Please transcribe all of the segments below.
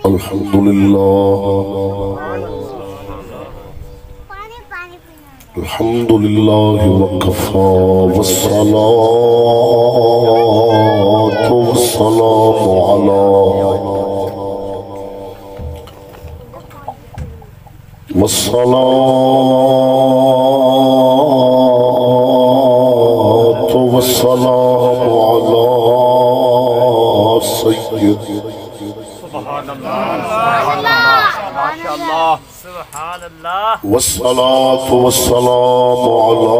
الحمد لله الحمد لله وكفى والصلاة والسلام على والسلام على سيد سبحان اللہ سبحان اللہ والصلاة والسلام على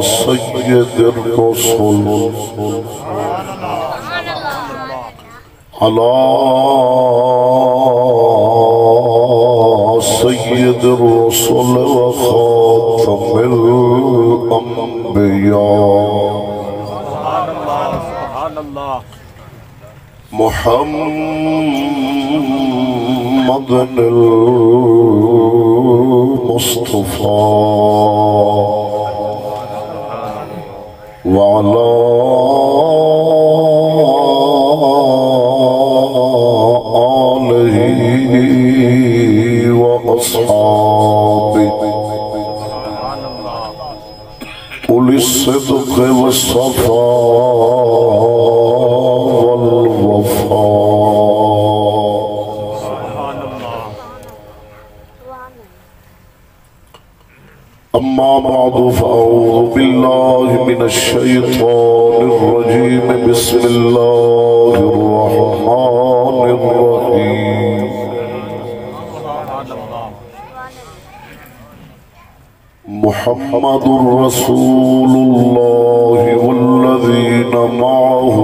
سيد الرسل على سيد الرسل وخاتم الأنبياء سبحان اللہ محمد المصطفى وعلى آله وأصحابه أولي الصدق والصفاء أما بعد فأعوذ بالله من الشيطان الرجيم بسم الله الرحمن الرحيم محمد رسول الله والذين معه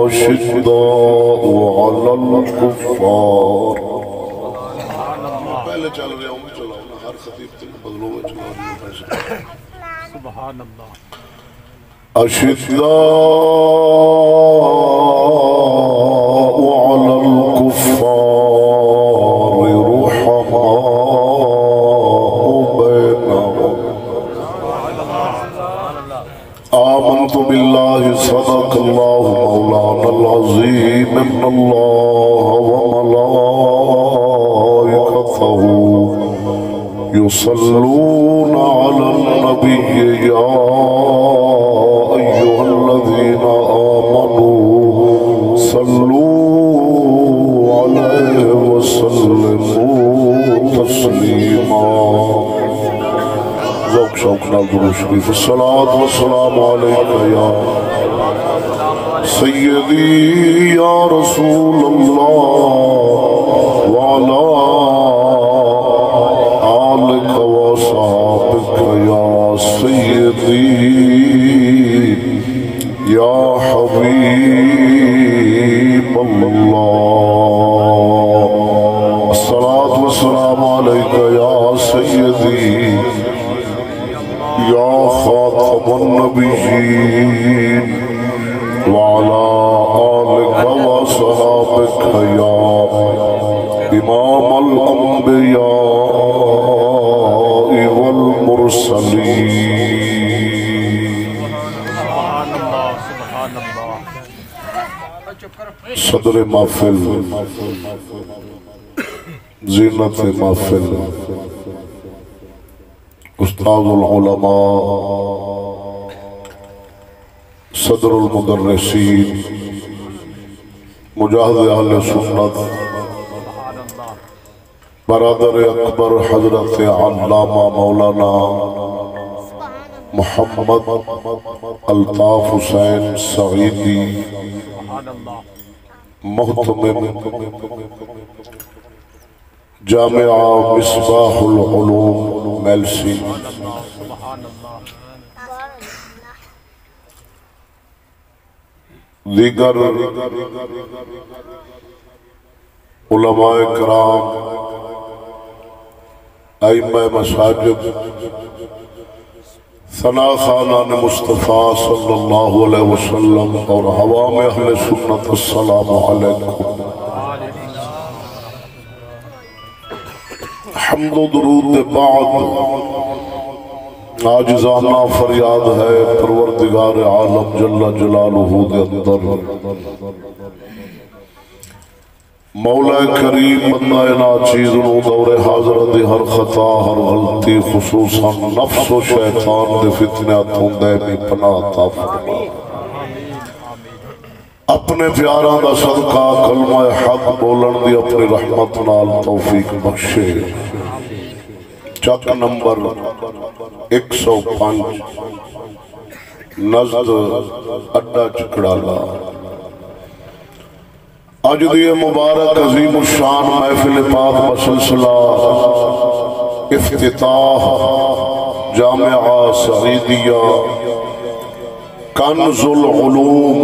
أشداء على الكفار پہلے چل رہے ہوں چلاؤ ہر خطیب تک بدلوں میں چلا رہے ہیں سبحان اللہ أشداء على الكفار رحماء بينهم آمنت بالله صدق الله مولانا العظيم إن الله وملائكته يصلون على النبي يا أيها الذين آمنوا صلوا عليه وسلموا تسليما ذوق شوق نال شریف الصلاة والسلام عليك يا سيدي يا رسول الله وعلى آلك وصحابك يا سيدي يا حبيب الله الصلاة والسلام عليك يا سيدي يا خاتم النبيين وعلى آلك وصحابك يا إمام الأنبياء والمرسلين صدر محفل زینت محفل استاد العلماء صدر المدرسین مجاہد اہل سنت برادر اکبر حضرت علامہ مولانا محمد الطاف حسین سعیدی محتمم جامعہ مصباح العلوم میلسی دیگر علماء کرام ائمہ مساجد ثنا خانان مصطفیٰ صلی اللہ علیہ وسلم اور عوام اہل سنت السلام علیکم حمد و درود بعد عاجزانہ فریاد ہے پروردگار عالم جل جلالہ دے اندر مولا کریم بندہ ناچیز نو دور حاضر دے ہر خطا ہر غلطی خصوصا نفس و شیطان دے فتنیاتوں دے میں پناہ عطا فرما اپنے پیاراں دا صدقہ کلمہ حق بولن دی اپنی رحمت نال توفیق بخشے چک نمبر 105 نزد اڈا چکڑالا آج دی مبارک عظیم الشان محفل پاک بسلسلہ افتتاح جامعہ سعیدیہ کنز العلوم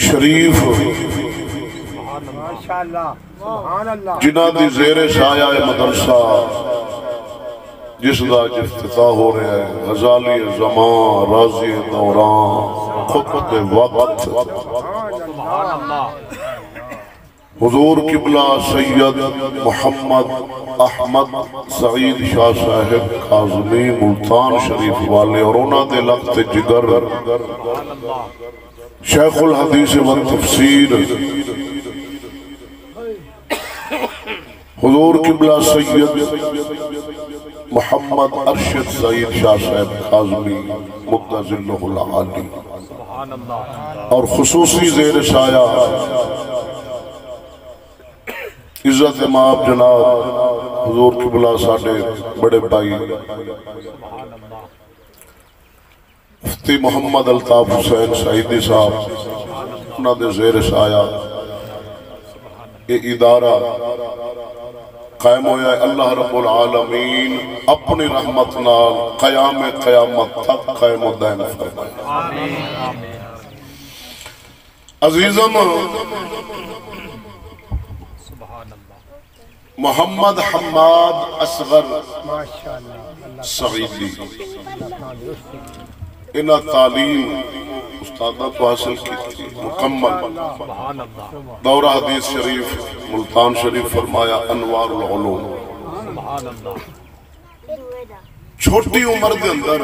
شریف جنہ دی زیر سایہ مدرسہ جس دا افتتاح ہو رہا ہے غزالی زمان راضی دوران خطبت وقت حضور قبلہ سید محمد احمد سعید شاہ صاحب کاظمی ملتان شریف والے اور انہاں دے لخت جگر شیخ الحدیث و تفسیر حضور قبلہ سید محمد ارشد سعید شاہ صاحب کاظمی مقدس اللہ العالی اور خصوصی زیر سایہ عزت امام جناب حضور قبلہ ساڑھے بڑے بھائی مفتی محمد الطاف حسین سعیدی صاحب انہاں دے زیر سایہ یہ ادارہ قائم ہویا ہے اللہ رب العالمین اپنی رحمت نال قیام قیامت تک قائم و دائم فرمائے عزیزم محمد حماد اصغر سعیدی انہا تعلیم استادہ تو حاصل کی تھی مکمل دورہ حدیث شریف ملتان شریف فرمایا انوار العلوم چھوٹی عمر دے اندر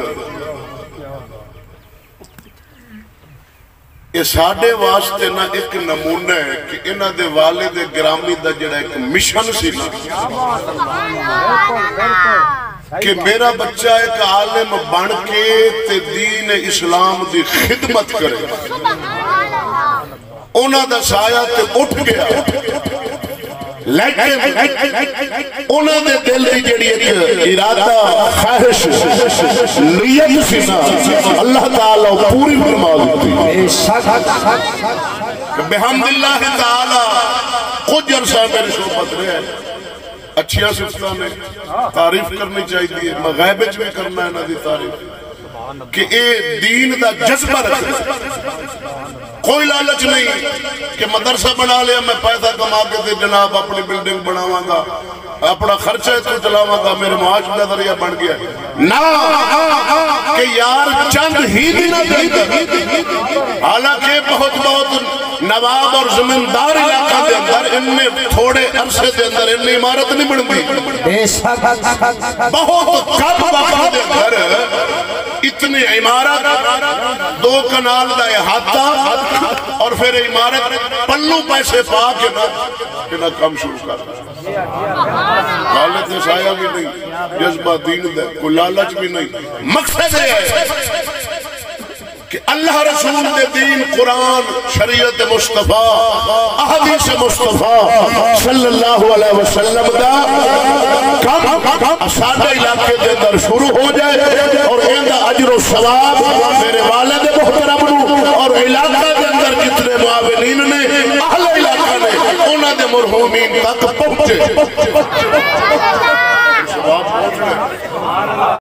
یہ ساڑھے واسطے نہ ایک نمونہ ہے کہ انہا دے والد گرامی دا جڑا ایک مشن سی نا کہ میرا بچہ ایک عالم بن کے تے دین اسلام دی خدمت کرے انہاں دا سایہ تے اٹھ گیا لیکن انہاں دے دل دی جڑی ایک ارادہ خواہش نیت سی نا اللہ تعالیٰ پوری فرما دیتی بحمد اللہ تعالیٰ کچھ عرصہ میرے صحبت رہے اچھیا صفتہ میں تعریف کرنی چاہیے میں غیبت میں کرنا ہے نا دی تعریف کہ اے دین دا جذبہ رکھے کوئی لالچ نہیں کہ مدرسہ بنا لیا میں پیسہ کما کے دے جناب اپنی بلڈنگ بناواں گا اپنا خرچہ تو چلاواں گا میرے معاش کا ذریعہ بن گیا نا کہ یار چند ہی دینا دیتا حالانکہ بہت نواب اور زمیندار علاقہ دے اندر ان میں تھوڑے عرصے دے اندر ان میں عمارت نہیں بڑھتی بہت کم وقت دے اندر اتنے عمارت 2 کنال دا احاطہ اور پھر عمارت پلو پیسے پا کے نہ کم شروع کر حالت سایہ بھی نہیں جذبہ دین دے کوئی لالچ بھی نہیں مقصد ہے کہ اللہ رسول دے دین قرآن شریعت مصطفیٰ احادیث مصطفیٰ صلی اللہ علیہ وسلم دا کم ساڑھے علاقے دے اندر شروع ہو جائے اور اندہ عجر و ثواب میرے والد محترم اور علاقہ دے اندر جتنے معاونین نے اہل علاقہ نے انہوں نے مرحومین تک پہنچے